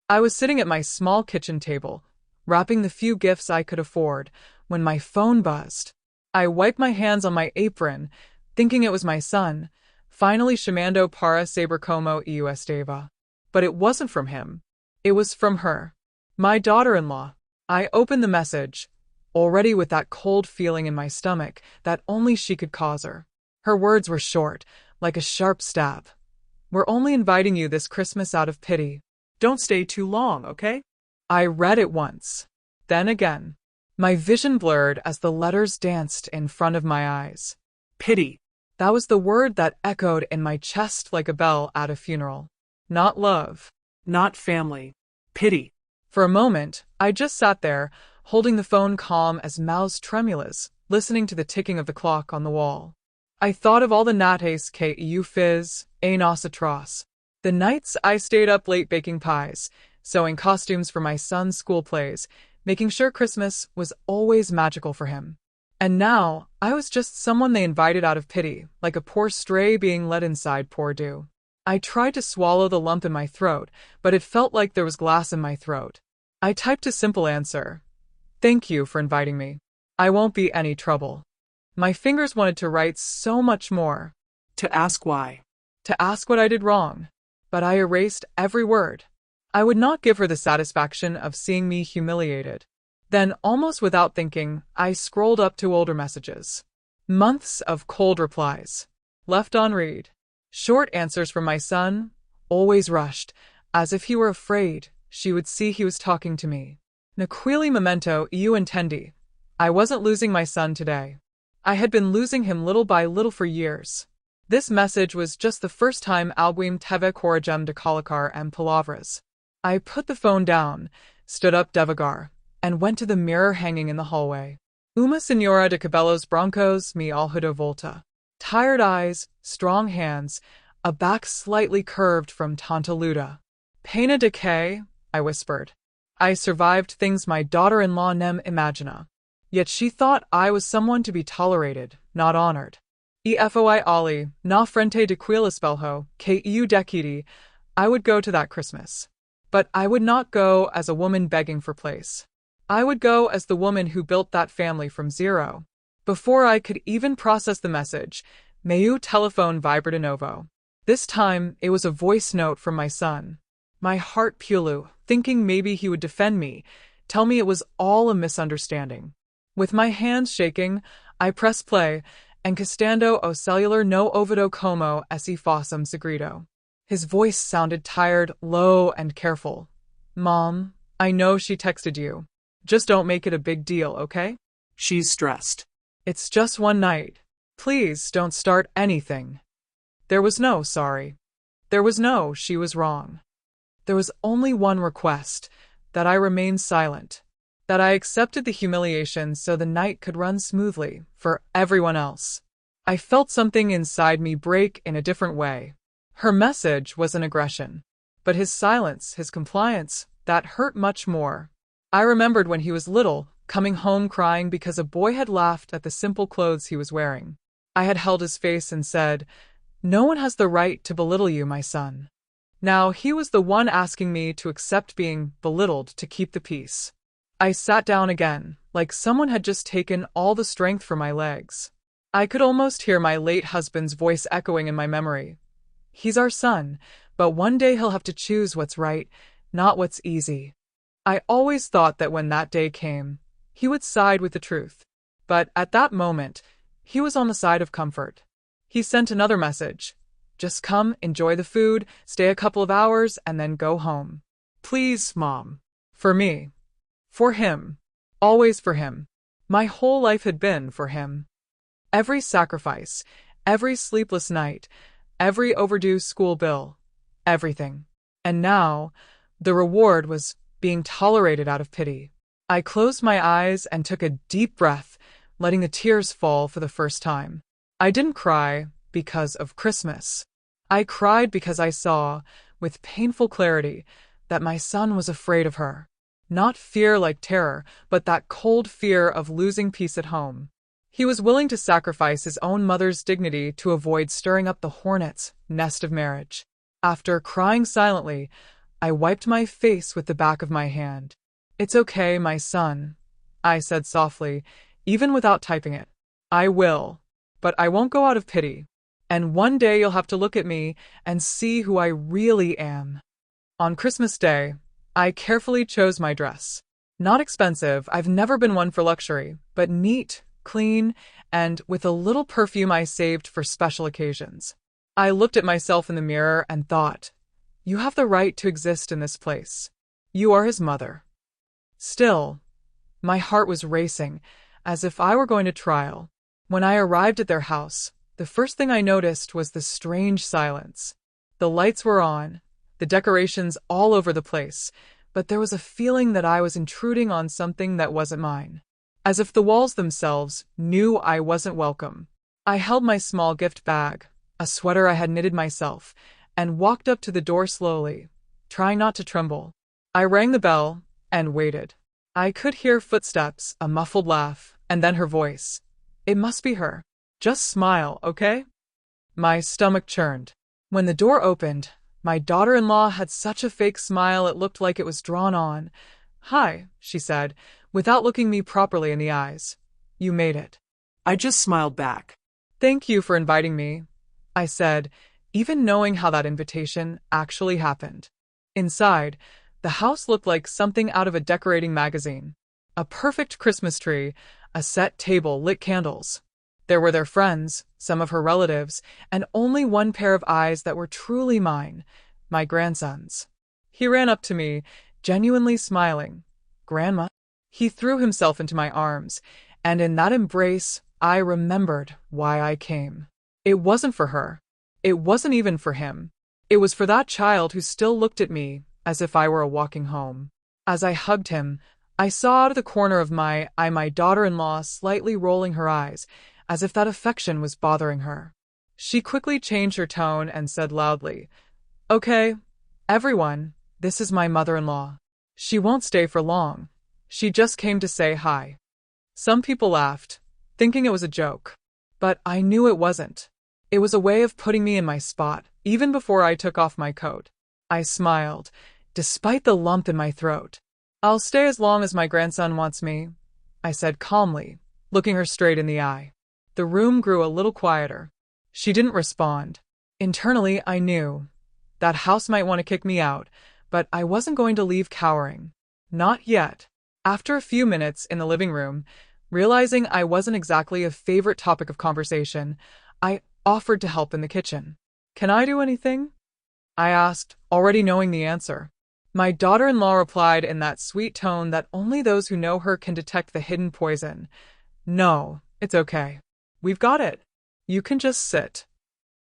I was sitting at my small kitchen table, wrapping the few gifts I could afford, when my phone buzzed. I wiped my hands on my apron, thinking it was my son. Finally, Shamando para saber como eu estava. But it wasn't from him. It was from her. My daughter-in-law. I opened the message, already with that cold feeling in my stomach that only she could cause her. Her words were short, like a sharp stab. We're only inviting you this Christmas out of pity. Don't stay too long, okay? I read it once. Then again. My vision blurred as the letters danced in front of my eyes. Pity. That was the word that echoed in my chest like a bell at a funeral. Not love. Not family. Pity. For a moment, I just sat there, holding the phone calm as mouths tremulous, listening to the ticking of the clock on the wall. I thought of all the nates que eu fiz, em nossa atroz. The nights I stayed up late baking pies, sewing costumes for my son's school plays, making sure Christmas was always magical for him. And now, I was just someone they invited out of pity, like a poor stray being let inside Poor Do. I tried to swallow the lump in my throat, but it felt like there was glass in my throat. I typed a simple answer. Thank you for inviting me. I won't be any trouble. My fingers wanted to write so much more. To ask why. To ask what I did wrong. But I erased every word. I would not give her the satisfaction of seeing me humiliated. Then, almost without thinking, I scrolled up to older messages. Months of cold replies. Left on read. Short answers from my son, always rushed, as if he were afraid she would see he was talking to me. Naquele momento eu entendi. I wasn't losing my son today. I had been losing him little by little for years. This message was just the first time alguém teve coragem de colocar em palavras. I put the phone down, stood up devagar, and went to the mirror hanging in the hallway. Uma senhora de cabelos brancos me olhou volta. Tired eyes, strong hands, a back slightly curved from tanta luta. Pena de que, I whispered. I survived things my daughter-in-law nem imagina. Yet she thought I was someone to be tolerated, not honored. E foi ali, na frente daquele espelho, que eu decidi, I would go to that Christmas. But I would not go as a woman begging for place. I would go as the woman who built that family from zero. Before I could even process the message, meu telephone vibrated de novo. This time, it was a voice note from my son. My heart pulou, thinking maybe he would defend me, tell me it was all a misunderstanding. With my hands shaking, I pressed play, and castando o celular no ouvido como esse fossem segredo. His voice sounded tired, low, and careful. Mom, I know she texted you. Just don't make it a big deal, okay? She's stressed. It's just one night. Please don't start anything. There was no sorry. There was no she was wrong. There was only one request, that I remain silent. That I accepted the humiliation so the night could run smoothly for everyone else. I felt something inside me break in a different way. Her message was an aggression. But his silence, his compliance, that hurt much more. I remembered when he was little, coming home crying because a boy had laughed at the simple clothes he was wearing. I had held his face and said, "No one has the right to belittle you, my son." Now he was the one asking me to accept being belittled to keep the peace. I sat down again, like someone had just taken all the strength from my legs. I could almost hear my late husband's voice echoing in my memory. He's our son, but one day he'll have to choose what's right, not what's easy. I always thought that when that day came, he would side with the truth. But at that moment, he was on the side of comfort. He sent another message. Just come, enjoy the food, stay a couple of hours, and then go home. Please, Mom. For me. For him. Always for him. My whole life had been for him. Every sacrifice, every sleepless night, every overdue school bill, everything. And now, the reward was being tolerated out of pity. I closed my eyes and took a deep breath, letting the tears fall for the first time. I didn't cry because of Christmas. I cried because I saw, with painful clarity, that my son was afraid of her. Not fear like terror, but that cold fear of losing peace at home. He was willing to sacrifice his own mother's dignity to avoid stirring up the hornet's nest of marriage. After crying silently, I wiped my face with the back of my hand. "It's okay, my son," I said softly, even without typing it. "I will. But I won't go out of pity. And one day you'll have to look at me and see who I really am." On Christmas Day, I carefully chose my dress. Not expensive, I've never been one for luxury, but neat, clean, and with a little perfume I saved for special occasions. I looked at myself in the mirror and thought, you have the right to exist in this place. You are his mother. Still, my heart was racing, as if I were going to trial. When I arrived at their house, the first thing I noticed was the strange silence. The lights were on, the decorations all over the place, but there was a feeling that I was intruding on something that wasn't mine. As if the walls themselves knew I wasn't welcome. I held my small gift bag, a sweater I had knitted myself, and walked up to the door slowly, trying not to tremble. I rang the bell and waited. I could hear footsteps, a muffled laugh, and then her voice. It must be her. "Just smile, okay?" My stomach churned. When the door opened, my daughter-in-law had such a fake smile it looked like it was drawn on. "Hi," she said, without looking me properly in the eyes. "You made it." I just smiled back. "Thank you for inviting me," I said, even knowing how that invitation actually happened. Inside, the house looked like something out of a decorating magazine. A perfect Christmas tree, a set table, lit candles. There were their friends, some of her relatives, and only one pair of eyes that were truly mine, my grandson's. He ran up to me, genuinely smiling. "Grandma?" He threw himself into my arms, and in that embrace, I remembered why I came. It wasn't for her. It wasn't even for him. It was for that child who still looked at me as if I were a walking home. As I hugged him, I saw out of the corner of my eye my daughter-in-law slightly rolling her eyes, as if that affection was bothering her. She quickly changed her tone and said loudly, "Okay, everyone, this is my mother-in-law. She won't stay for long. She just came to say hi." Some people laughed, thinking it was a joke. But I knew it wasn't. It was a way of putting me in my spot, even before I took off my coat. I smiled, despite the lump in my throat. "I'll stay as long as my grandson wants me," I said calmly, looking her straight in the eye. The room grew a little quieter. She didn't respond. Internally, I knew that house might want to kick me out, but I wasn't going to leave cowering. Not yet. After a few minutes in the living room, realizing I wasn't exactly a favorite topic of conversation, I offered to help in the kitchen. "Can I do anything?" I asked, already knowing the answer. My daughter-in-law replied in that sweet tone that only those who know her can detect the hidden poison. "No, it's okay. We've got it. You can just sit."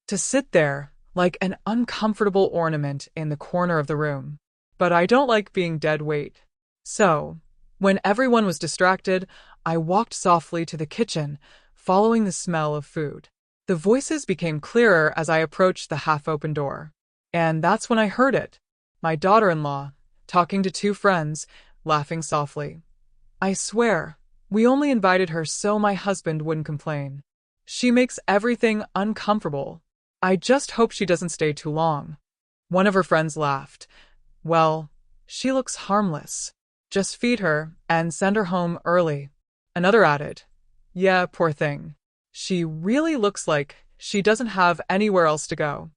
To sit there, like an uncomfortable ornament in the corner of the room. But I don't like being dead weight. So, when everyone was distracted, I walked softly to the kitchen, following the smell of food. The voices became clearer as I approached the half-open door. And that's when I heard it. My daughter-in-law, talking to two friends, laughing softly. I swear, we only invited her so my husband wouldn't complain. She makes everything uncomfortable. I just hope she doesn't stay too long. One of her friends laughed. "Well, she looks harmless. Just feed her and send her home early." Another added, "Yeah, poor thing. She really looks like she doesn't have anywhere else to go."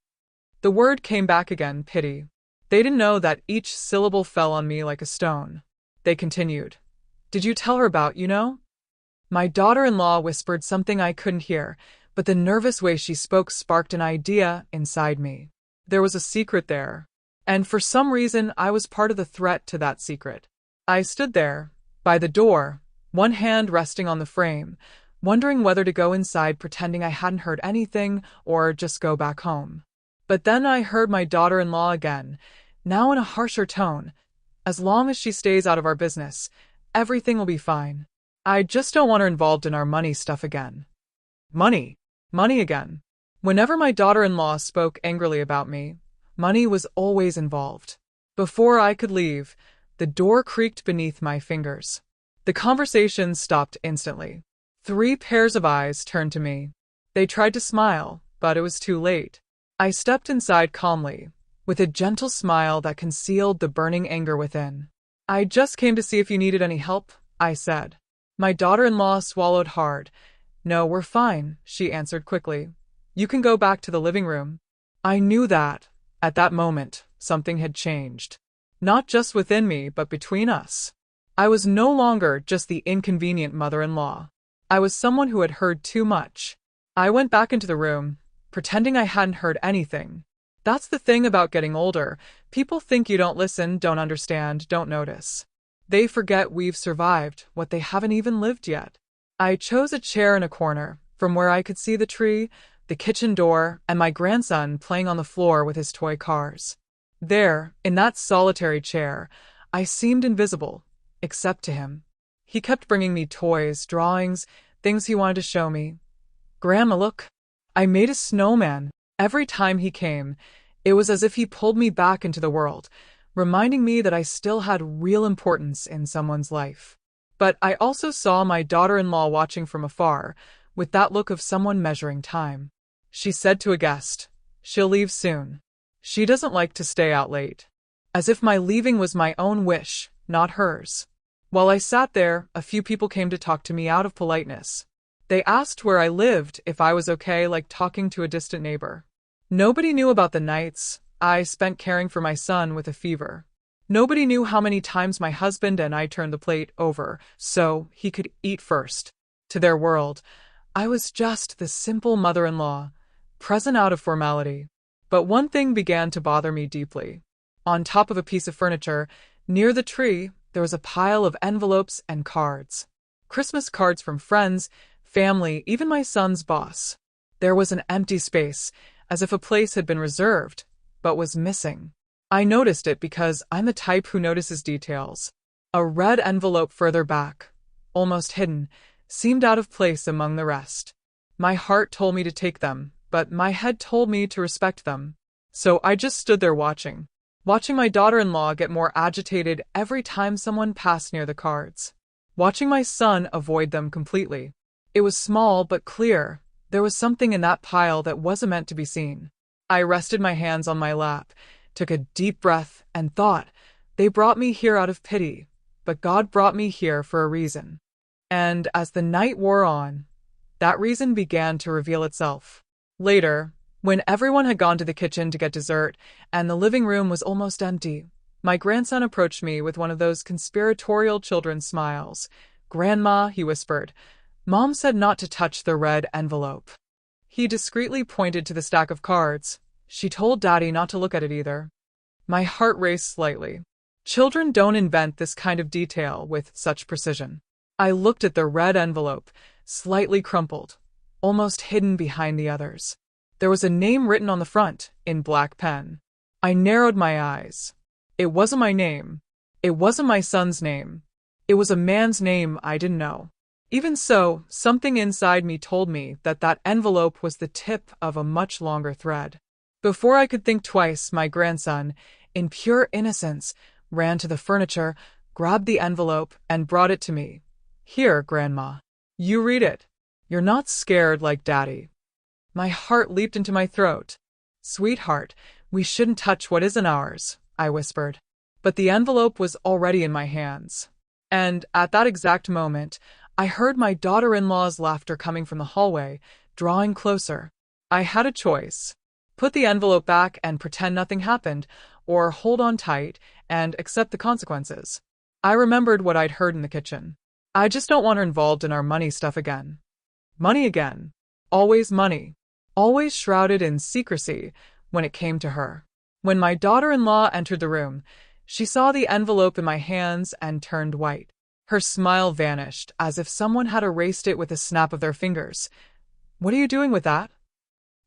The word came back again, pity. They didn't know that each syllable fell on me like a stone. They continued, "Did you tell her about, you know?" My daughter-in-law whispered something I couldn't hear, but the nervous way she spoke sparked an idea inside me. There was a secret there, and for some reason I was part of the threat to that secret. I stood there, by the door, one hand resting on the frame, wondering whether to go inside pretending I hadn't heard anything or just go back home. But then I heard my daughter-in-law again, now in a harsher tone. "As long as she stays out of our business, everything will be fine. I just don't want her involved in our money stuff again." Money. Money again. Whenever my daughter-in-law spoke angrily about me, money was always involved. Before I could leave, the door creaked beneath my fingers. The conversation stopped instantly. 3 pairs of eyes turned to me. They tried to smile, but it was too late. I stepped inside calmly, with a gentle smile that concealed the burning anger within. "I just came to see if you needed any help," I said. My daughter-in-law swallowed hard. "No, we're fine," she answered quickly. "You can go back to the living room." I knew that, at that moment, something had changed. Not just within me, but between us. I was no longer just the inconvenient mother-in-law. I was someone who had heard too much. I went back into the room, pretending I hadn't heard anything. That's the thing about getting older. People think you don't listen, don't understand, don't notice. They forget we've survived what they haven't even lived yet. I chose a chair in a corner, from where I could see the tree, the kitchen door, and my grandson playing on the floor with his toy cars. There, in that solitary chair, I seemed invisible, except to him. He kept bringing me toys, drawings, things he wanted to show me. "Grandma, look. I made a snowman." Every time he came, it was as if he pulled me back into the world, reminding me that I still had real importance in someone's life. But I also saw my daughter-in-law watching from afar, with that look of someone measuring time. She said to a guest, "She'll leave soon. She doesn't like to stay out late." As if my leaving was my own wish, not hers. While I sat there, a few people came to talk to me out of politeness. They asked where I lived, if I was okay, like talking to a distant neighbor. Nobody knew about the nights I spent caring for my son with a fever. Nobody knew how many times my husband and I turned the plate over so he could eat first. To their world, I was just the simple mother-in-law, present out of formality. But one thing began to bother me deeply. On top of a piece of furniture, near the tree, there was a pile of envelopes and cards. Christmas cards from friends, family, even my son's boss. There was an empty space, as if a place had been reserved, but was missing. I noticed it because I'm the type who notices details. A red envelope further back, almost hidden, seemed out of place among the rest. My heart told me to take them, but my head told me to respect them. So I just stood there watching my daughter-in-law get more agitated every time someone passed near the cards. Watching my son avoid them completely. It was small but clear. There was something in that pile that wasn't meant to be seen. I rested my hands on my lap, took a deep breath, and thought, they brought me here out of pity, but God brought me here for a reason. And as the night wore on, that reason began to reveal itself. Later, when everyone had gone to the kitchen to get dessert and the living room was almost empty, my grandson approached me with one of those conspiratorial children's smiles. "Grandma," he whispered, "Mom said not to touch the red envelope." He discreetly pointed to the stack of cards. "She told Daddy not to look at it either." My heart raced slightly. Children don't invent this kind of detail with such precision. I looked at the red envelope, slightly crumpled, almost hidden behind the others. There was a name written on the front, in black pen. I narrowed my eyes. It wasn't my name. It wasn't my son's name. It was a man's name I didn't know. Even so, something inside me told me that that envelope was the tip of a much longer thread. Before I could think twice, my grandson, in pure innocence, ran to the furniture, grabbed the envelope, and brought it to me. "Here, Grandma. You read it. You're not scared like Daddy." My heart leaped into my throat. "Sweetheart, we shouldn't touch what isn't ours," I whispered. But the envelope was already in my hands. And at that exact moment, I heard my daughter-in-law's laughter coming from the hallway, drawing closer. I had a choice. Put the envelope back and pretend nothing happened, or hold on tight and accept the consequences. I remembered what I'd heard in the kitchen. I just don't want her involved in our money stuff again. Money again. Always money. Always shrouded in secrecy when it came to her. When my daughter-in-law entered the room, she saw the envelope in my hands and turned white. Her smile vanished, as if someone had erased it with a snap of their fingers. "What are you doing with that?"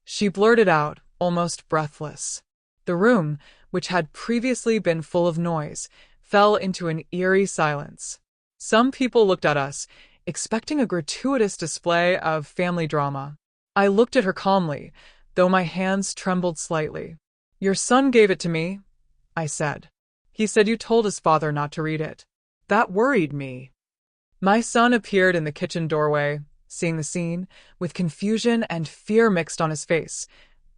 She blurted out, almost breathless. The room, which had previously been full of noise, fell into an eerie silence. Some people looked at us, expecting a gratuitous display of family drama. I looked at her calmly, though my hands trembled slightly. "Your son gave it to me," I said. "He said you told his father not to read it." That worried me. My son appeared in the kitchen doorway, seeing the scene, with confusion and fear mixed on his face.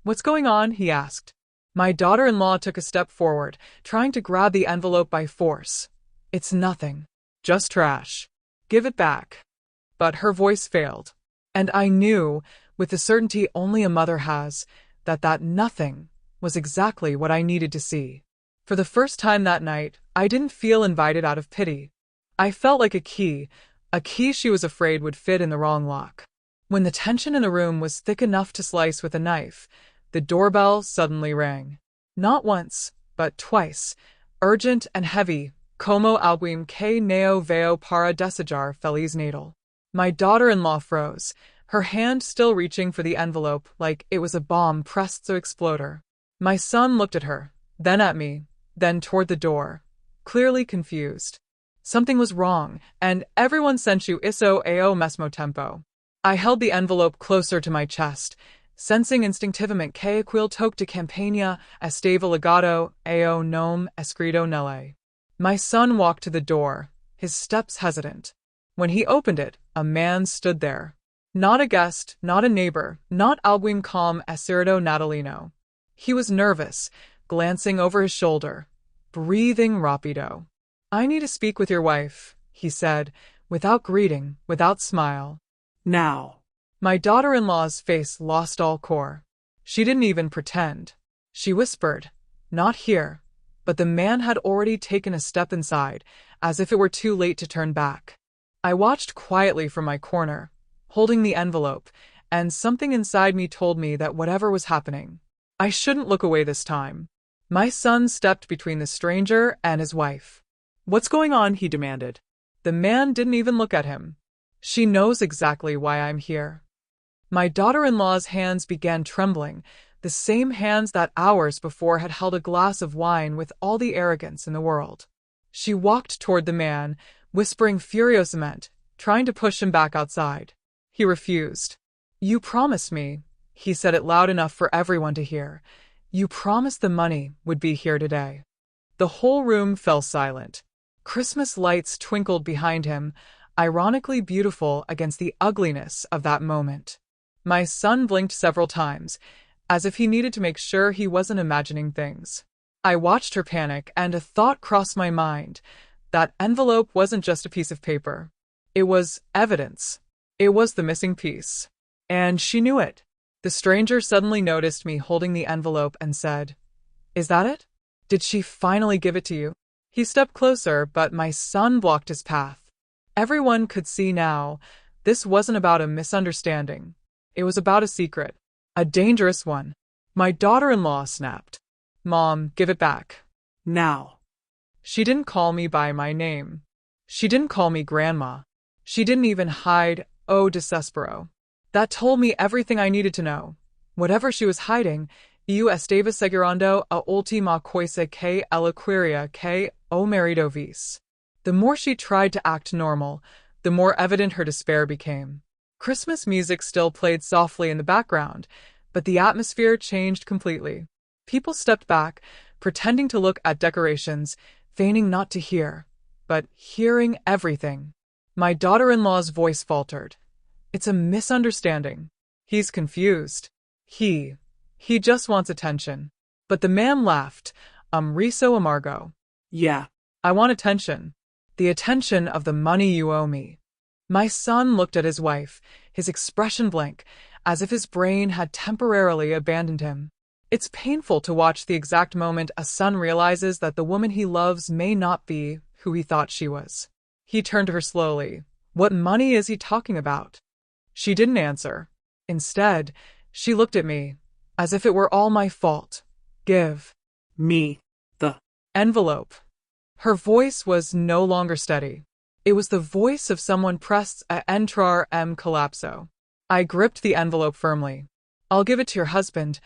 "What's going on?" he asked. My daughter-in-law took a step forward, trying to grab the envelope by force. It's nothing. Just trash. Give it back. But her voice failed. And I knew, with the certainty only a mother has, that nothing was exactly what I needed to see. For the first time that night, I didn't feel invited out of pity. I felt like a key she was afraid would fit in the wrong lock. When the tension in the room was thick enough to slice with a knife, the doorbell suddenly rang. Not once, but twice. Urgent and heavy. Como alguien que no veo para desejar feliz Natal. My daughter-in-law froze, her hand still reaching for the envelope like it was a bomb pressed to explode. My son looked at her, then at me, then toward the door, clearly confused. Something was wrong, and everyone sent you isso ao mesmo tempo. I held the envelope closer to my chest, sensing instinctivamente que aquel toque de campagna estava ligado ao nome escrito nele. My son walked to the door, his steps hesitant. When he opened it, a man stood there. Not a guest, not a neighbor, not alguien com espíritu natalino. He was nervous, glancing over his shoulder, breathing rapido. I need to speak with your wife, he said, without greeting, without smile. Now. My daughter-in-law's face lost all core. She didn't even pretend. She whispered, not here. But the man had already taken a step inside, as if it were too late to turn back. I watched quietly from my corner, holding the envelope, and something inside me told me that whatever was happening, I shouldn't look away this time. My son stepped between the stranger and his wife. What's going on? He demanded. The man didn't even look at him. She knows exactly why I'm here. My daughter-in-law's hands began trembling, the same hands that hours before had held a glass of wine with all the arrogance in the world. She walked toward the man, whispering furiosamente, trying to push him back outside. He refused. You promised me, he said it loud enough for everyone to hear. You promised the money would be here today. The whole room fell silent. Christmas lights twinkled behind him, ironically beautiful against the ugliness of that moment. My son blinked several times, as if he needed to make sure he wasn't imagining things. I watched her panic, and a thought crossed my mind. That envelope wasn't just a piece of paper. It was evidence. It was the missing piece. And she knew it. The stranger suddenly noticed me holding the envelope and said, Is that it? Did she finally give it to you? He stepped closer, but my son blocked his path. Everyone could see now, this wasn't about a misunderstanding. It was about a secret. A dangerous one. My daughter-in-law snapped. Mom, give it back. Now. She didn't call me by my name. She didn't call me Grandma. She didn't even hide, oh desespero. That told me everything I needed to know. Whatever she was hiding, eu estava segurando a última coisa que ela queria que o marido visse. The more she tried to act normal, the more evident her despair became. Christmas music still played softly in the background, but the atmosphere changed completely. People stepped back, pretending to look at decorations, feigning not to hear, but hearing everything. My daughter-in-law's voice faltered. It's a misunderstanding. He's confused. He just wants attention. But the man laughed, riso amargo. Yeah. I want attention. The attention of the money you owe me. My son looked at his wife, his expression blank, as if his brain had temporarily abandoned him. It's painful to watch the exact moment a son realizes that the woman he loves may not be who he thought she was. He turned to her slowly. What money is he talking about? She didn't answer. Instead, she looked at me, as if it were all my fault. Give me the envelope. Her voice was no longer steady. It was the voice of someone pressed a entrar m collapso. I gripped the envelope firmly. I'll give it to your husband,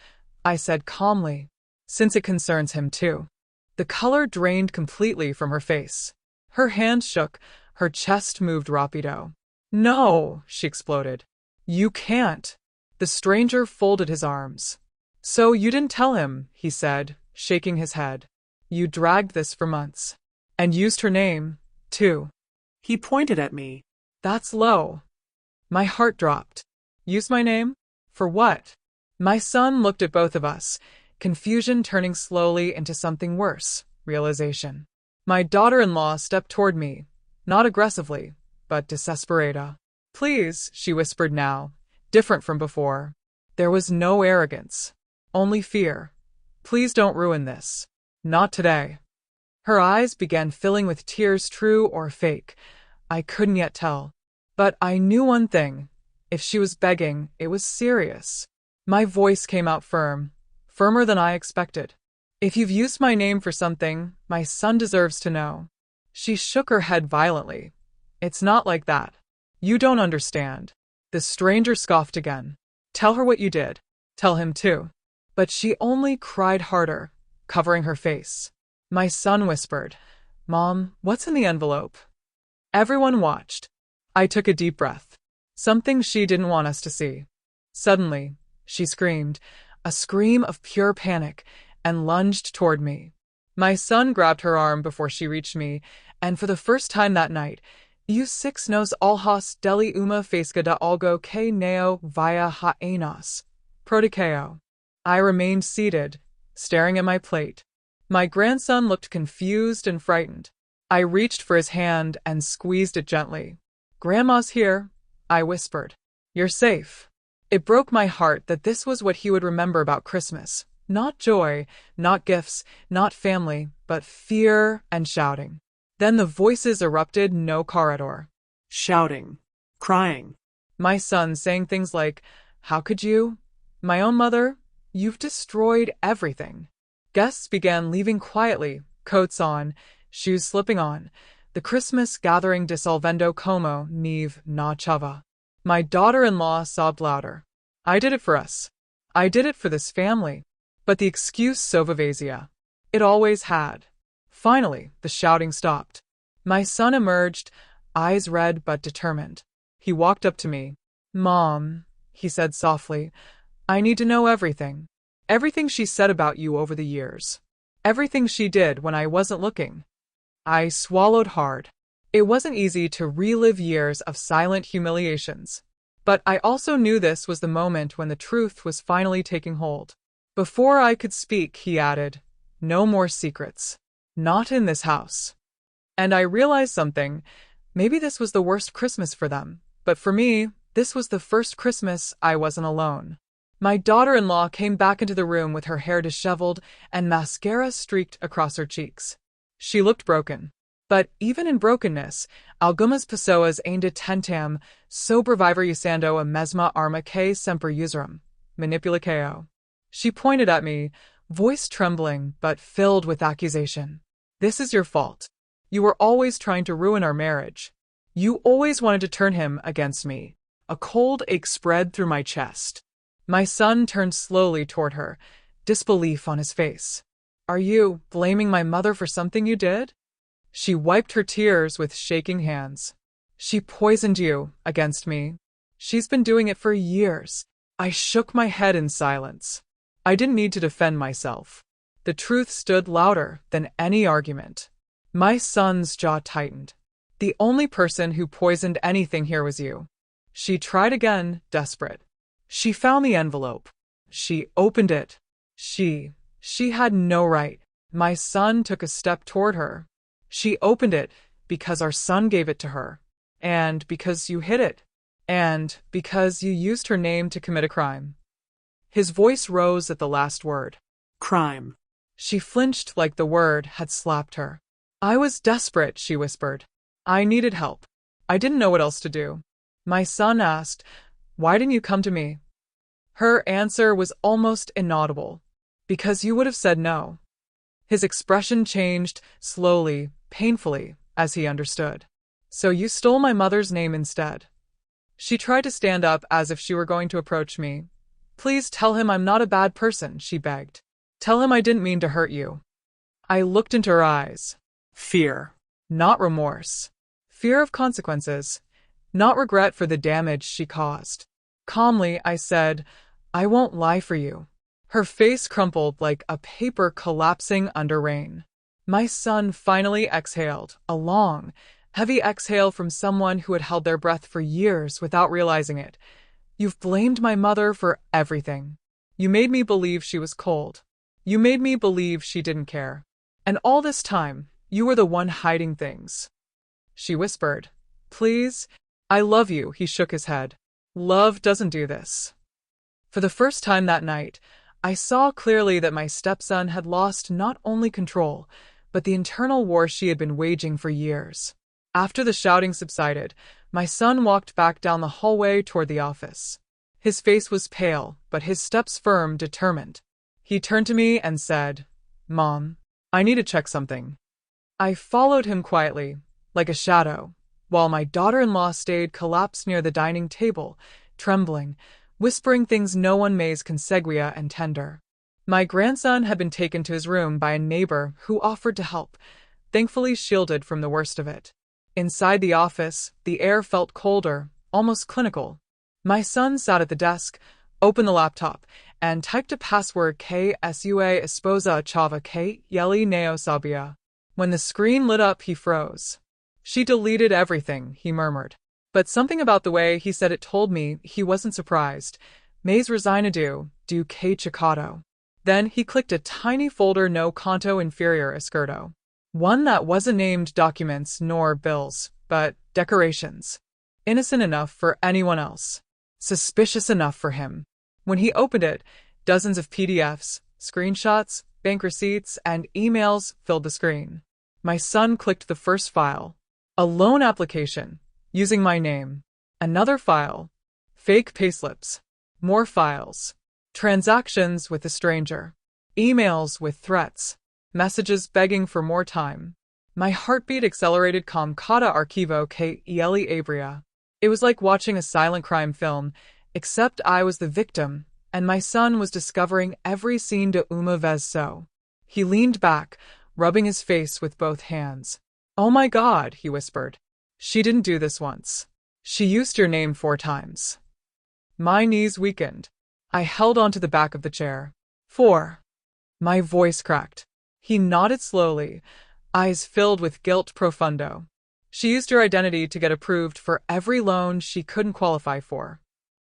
I said calmly, since it concerns him too. The color drained completely from her face. Her hand shook, her chest moved rapido. No, she exploded. You can't. The stranger folded his arms. So you didn't tell him, he said, shaking his head. You dragged this for months. And used her name, too. He pointed at me. That's low. My heart dropped. Use my name? For what? My son looked at both of us, confusion turning slowly into something worse, realization. My daughter-in-law stepped toward me, not aggressively, but desesperata. Please, she whispered now, different from before. There was no arrogance, only fear. Please don't ruin this. Not today. Her eyes began filling with tears, true or fake. I couldn't yet tell. But I knew one thing. If she was begging, it was serious. My voice came out firm, firmer than I expected. If you've used my name for something, my son deserves to know. She shook her head violently. It's not like that. You don't understand. The stranger scoffed again. Tell her what you did. Tell him too. But she only cried harder, covering her face. My son whispered, Mom, what's in the envelope? Everyone watched. I took a deep breath. Something she didn't want us to see. Suddenly, she screamed, a scream of pure panic, and lunged toward me. My son grabbed her arm before she reached me, and for the first time that night, "You six nos alhas deli uma fesca da algo que neo via haenos. Protokeo." I remained seated, staring at my plate. My grandson looked confused and frightened. I reached for his hand and squeezed it gently. "Grandma's here," I whispered. "You're safe." It broke my heart that this was what he would remember about Christmas. Not joy, not gifts, not family, but fear and shouting. Then the voices erupted, no corridor. Shouting. Crying. My son saying things like, "How could you? My own mother? You've destroyed everything." Guests began leaving quietly, coats on, shoes slipping on. The Christmas gathering dissolvendo como nieve na chava. My daughter-in-law sobbed louder. I did it for us. I did it for this family. But the excuse Sovavasia. It always had. Finally, the shouting stopped. My son emerged, eyes red but determined. He walked up to me. "Mom," he said softly, "I need to know everything. Everything she said about you over the years. Everything she did when I wasn't looking." I swallowed hard. It wasn't easy to relive years of silent humiliations. But I also knew this was the moment when the truth was finally taking hold. Before I could speak, he added, "No more secrets. Not in this house." And I realized something. Maybe this was the worst Christmas for them, but for me, this was the first Christmas I wasn't alone. My daughter-in-law came back into the room with her hair disheveled and mascara streaked across her cheeks. She looked broken. But even in brokenness, algumas pessoas ainda tentam sobreviver usando a mesma arma que sempre usaram, manipulação. She pointed at me, voice trembling but filled with accusation. "This is your fault. You were always trying to ruin our marriage. You always wanted to turn him against me." A cold ache spread through my chest. My son turned slowly toward her, disbelief on his face. "Are you blaming my mother for something you did?" She wiped her tears with shaking hands. "She poisoned you against me. She's been doing it for years." I shook my head in silence. I didn't need to defend myself. The truth stood louder than any argument. My son's jaw tightened. "The only person who poisoned anything here was you." She tried again, desperate. "She found the envelope. She opened it. She had no right." My son took a step toward her. "She opened it because our son gave it to her. And because you hid it. And because you used her name to commit a crime." His voice rose at the last word. Crime. She flinched like the word had slapped her. "I was desperate," she whispered. "I needed help. I didn't know what else to do." My son asked, "Why didn't you come to me?" Her answer was almost inaudible. "Because you would have said no." His expression changed, slowly, painfully, as he understood. "So you stole my mother's name instead." She tried to stand up as if she were going to approach me. "Please tell him I'm not a bad person," she begged. "Tell him I didn't mean to hurt you." I looked into her eyes. Fear. Not remorse. Fear of consequences. Not regret for the damage she caused. Calmly, I said, "I won't lie for you." Her face crumpled like a paper collapsing under rain. My son finally exhaled, a long, heavy exhale from someone who had held their breath for years without realizing it. "You've blamed my mother for everything. You made me believe she was cold. You made me believe she didn't care. And all this time, you were the one hiding things. She whispered. Please? I love you, he shook his head. Love doesn't do this. For the first time that night, I saw clearly that my stepson had lost not only control, but the internal war she had been waging for years. After the shouting subsided, my son walked back down the hallway toward the office. His face was pale, but his steps firm, determined. He turned to me and said, Mom, I need to check something. I followed him quietly, like a shadow, while my daughter-in-law stayed collapsed near the dining table, trembling, whispering things no one may conseguia and tender. My grandson had been taken to his room by a neighbor who offered to help, thankfully shielded from the worst of it. Inside the office, the air felt colder, almost clinical. My son sat at the desk, opened the laptop, and typed a password que sua esposa chava que yeli neo sabia. When the screen lit up, he froze. She deleted everything, he murmured. But something about the way he said it told me he wasn't surprised. Mais resignado, do que chicato. Then he clicked a tiny folder no conto inferior escurdo. One that wasn't named documents nor bills, but decorations. Innocent enough for anyone else. Suspicious enough for him. When he opened it, dozens of PDFs, screenshots, bank receipts, and emails filled the screen. My son clicked the first file. A loan application, using my name. Another file. Fake payslips. More files. Transactions with a stranger. Emails with threats. Messages begging for more time. My heartbeat accelerated com cada archivo que Eli Abria. It was like watching a silent crime film, except I was the victim, and my son was discovering every scene de uma vez so. He leaned back, rubbing his face with both hands. Oh my God, he whispered. She didn't do this once. She used your name 4 times. My knees weakened. I held onto the back of the chair. 4. My voice cracked. He nodded slowly, eyes filled with guilt profundo. She used your identity to get approved for every loan she couldn't qualify for.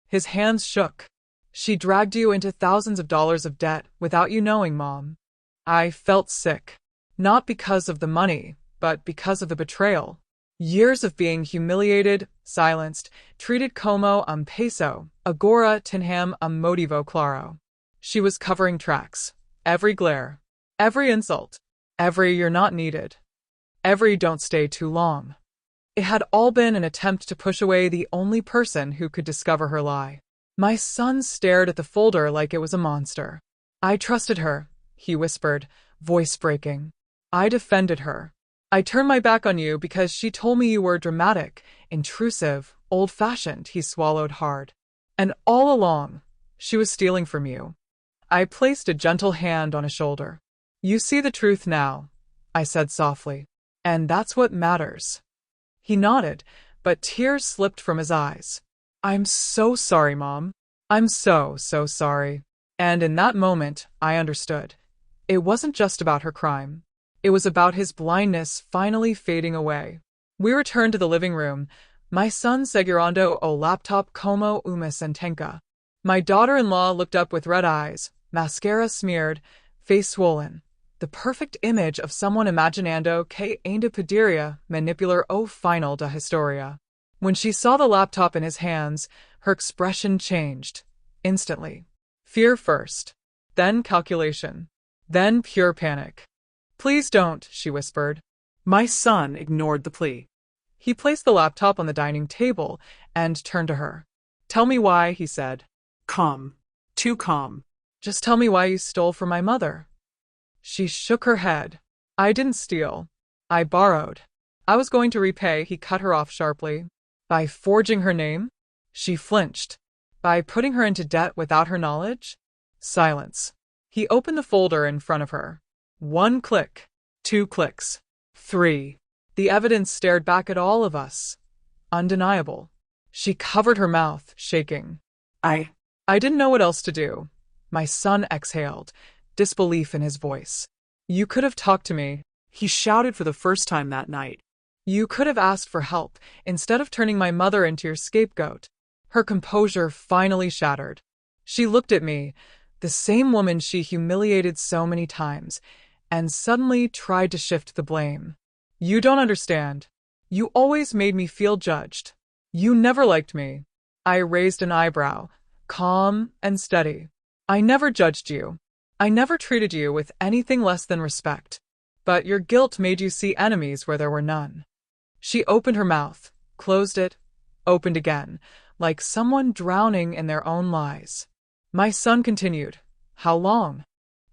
His hands shook. She dragged you into thousands of dollars of debt without you knowing, Mom. I felt sick. Not because of the money, but because of the betrayal. Years of being humiliated, silenced, treated como un peso, agora tinham un motivo claro. She was covering tracks. Every glare. Every insult. Every you're not needed. Every don't stay too long. It had all been an attempt to push away the only person who could discover her lie. My son stared at the folder like it was a monster. I trusted her, he whispered, voice breaking. I defended her. I turned my back on you because she told me you were dramatic, intrusive, old-fashioned, he swallowed hard. And all along, she was stealing from you. I placed a gentle hand on his shoulder. You see the truth now, I said softly. And that's what matters. He nodded, but tears slipped from his eyes. I'm so sorry, Mom. I'm so sorry. And in that moment, I understood. It wasn't just about her crime. It was about his blindness finally fading away. We returned to the living room, my son segurando o laptop como uma sentenca. My daughter-in-law looked up with red eyes, mascara smeared, face swollen. The perfect image of someone imaginando que ainda poderia manipular o final da historia. When she saw the laptop in his hands, her expression changed. Instantly. Fear first. Then calculation. Then pure panic. Please don't, she whispered. My son ignored the plea. He placed the laptop on the dining table and turned to her. Tell me why, he said. Calm. Too calm. Just tell me why you stole from my mother. She shook her head. I didn't steal. I borrowed. I was going to repay, he cut her off sharply. By forging her name? She flinched. By putting her into debt without her knowledge? Silence. He opened the folder in front of her. 1 click. 2 clicks. 3. The evidence stared back at all of us. Undeniable. She covered her mouth, shaking. I didn't know what else to do. My son exhaled, disbelief in his voice. You could have talked to me, he shouted for the first time that night. You could have asked for help, instead of turning my mother into your scapegoat. Her composure finally shattered. She looked at me, The same woman she humiliated so many times, and suddenly tried to shift the blame. You don't understand. You always made me feel judged. You never liked me. I raised an eyebrow, calm and steady. I never judged you. I never treated you with anything less than respect. But your guilt made you see enemies where there were none. She opened her mouth, closed it, opened again, like someone drowning in their own lies. My son continued. How long?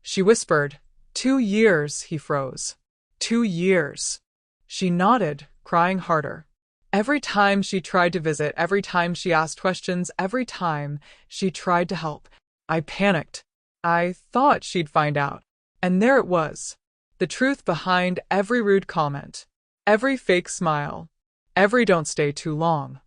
She whispered. 2 years, he froze. 2 years. She nodded, crying harder. Every time she tried to visit, every time she asked questions, every time she tried to help, I panicked. I thought she'd find out. And there it was. The truth behind every rude comment, every fake smile, every don't stay too long.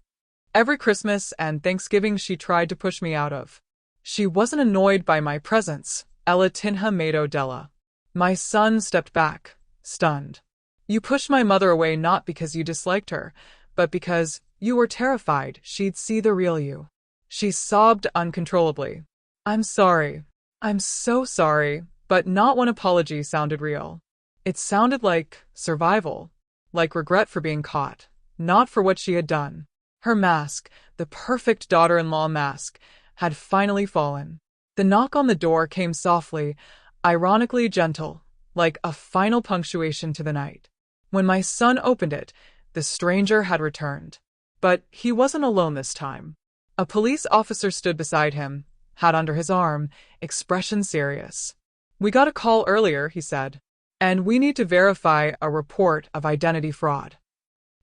Every Christmas and Thanksgiving she tried to push me out of. She wasn't annoyed by my presence. Ella tinha medo della. My son stepped back, stunned. You pushed my mother away not because you disliked her, but because you were terrified she'd see the real you. She sobbed uncontrollably. I'm sorry. I'm so sorry, but not one apology sounded real. It sounded like survival, like regret for being caught, not for what she had done. Her mask, the perfect daughter-in-law mask, had finally fallen. The knock on the door came softly, ironically gentle, like a final punctuation to the night. When my son opened it, the stranger had returned. But he wasn't alone this time. A police officer stood beside him, hat under his arm, expression serious. We got a call earlier, he said, and we need to verify a report of identity fraud.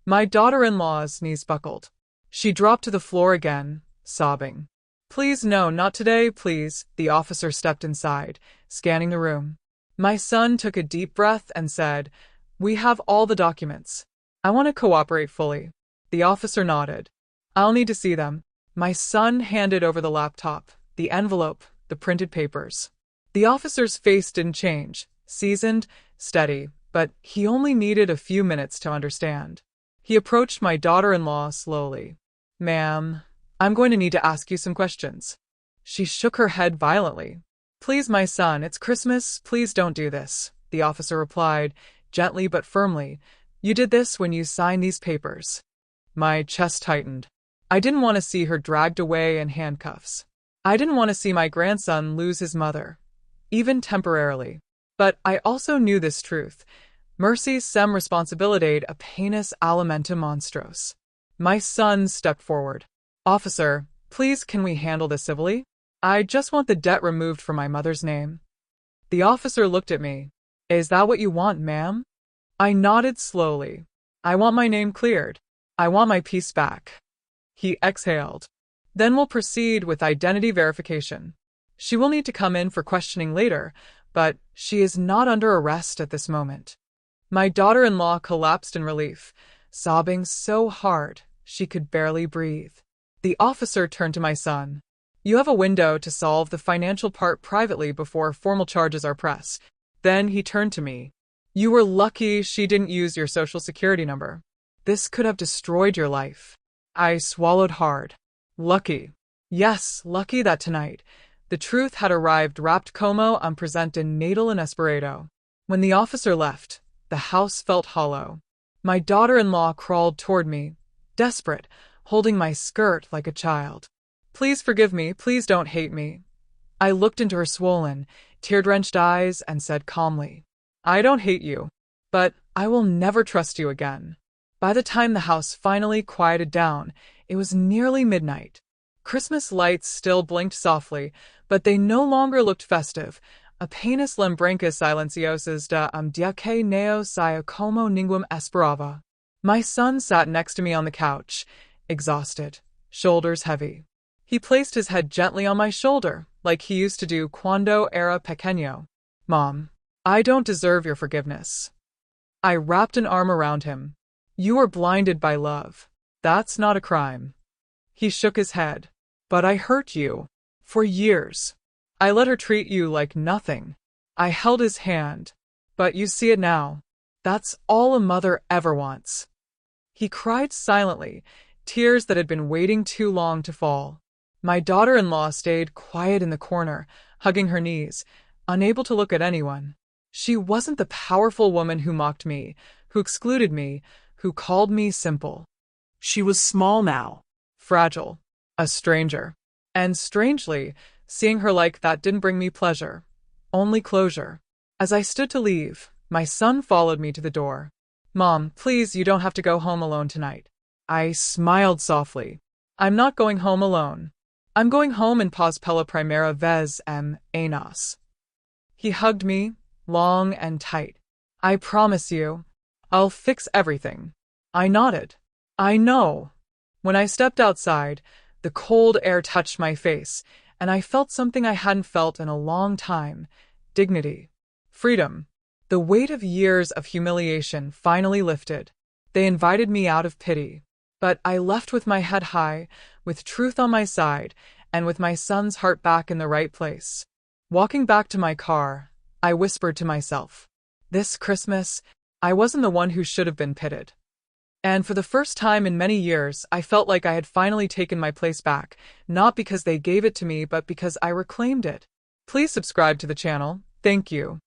My daughter-in-law's knees buckled. She dropped to the floor again, sobbing. Please no, not today, please. The officer stepped inside, scanning the room. My son took a deep breath and said, We have all the documents. I want to cooperate fully. The officer nodded. I'll need to see them. My son handed over the laptop, the envelope, the printed papers. The officer's face didn't change, seasoned, steady, but he only needed a few minutes to understand. He approached my daughter-in-law slowly. Ma'am, I'm going to need to ask you some questions. She shook her head violently. Please, my son, it's Christmas. Please don't do this, the officer replied, gently but firmly. You did this when you signed these papers. My chest tightened. I didn't want to see her dragged away in handcuffs. I didn't want to see my grandson lose his mother, even temporarily. But I also knew this truth. Mercy sem responsabilidade a penis alimentum monstros. My son stepped forward. Officer, please can we handle this civilly? I just want the debt removed from my mother's name. The officer looked at me. Is that what you want, ma'am? I nodded slowly. I want my name cleared. I want my peace back. He exhaled. Then we'll proceed with identity verification. She will need to come in for questioning later, but she is not under arrest at this moment. My daughter-in-law collapsed in relief, sobbing so hard she could barely breathe. The officer turned to my son. You have a window to solve the financial part privately before formal charges are pressed. Then he turned to me. You were lucky she didn't use your social security number. This could have destroyed your life. I swallowed hard. Lucky. Yes, lucky that tonight the truth had arrived wrapped como un present in natal and Esperado. When the officer left, the house felt hollow. My daughter-in-law crawled toward me, desperate, holding my skirt like a child. Please forgive me, please don't hate me. I looked into her swollen, tear-drenched eyes and said calmly, I don't hate you, but I will never trust you again. By the time the house finally quieted down, it was nearly midnight. Christmas lights still blinked softly, but they no longer looked festive. Apenas lembranca silenciosas de diaque neo sia como ninguém esperava. My son sat next to me on the couch, exhausted, shoulders heavy. He placed his head gently on my shoulder, like he used to do cuando era pequeño. Mom, I don't deserve your forgiveness. I wrapped an arm around him. You were blinded by love. That's not a crime. He shook his head. But I hurt you. For years. I let her treat you like nothing. I held his hand. But you see it now. That's all a mother ever wants. He cried silently, tears that had been waiting too long to fall. My daughter-in-law stayed quiet in the corner, hugging her knees, unable to look at anyone. She wasn't the powerful woman who mocked me, who excluded me, who called me simple. She was small now. Fragile. A stranger. And strangely, seeing her like that didn't bring me pleasure, only closure. As I stood to leave, my son followed me to the door. "Mom, please, you don't have to go home alone tonight." I smiled softly. "I'm not going home alone. I'm going home and pause pela primera vez años." He hugged me, long and tight. "I promise you, I'll fix everything." I nodded. "I know." When I stepped outside, the cold air touched my face, and I felt something I hadn't felt in a long time: dignity. Freedom. The weight of years of humiliation finally lifted. They invited me out of pity. But I left with my head high, with truth on my side, and with my son's heart back in the right place. Walking back to my car, I whispered to myself, this Christmas, I wasn't the one who should have been pitted. And for the first time in many years, I felt like I had finally taken my place back, not because they gave it to me, but because I reclaimed it. Please subscribe to the channel. Thank you.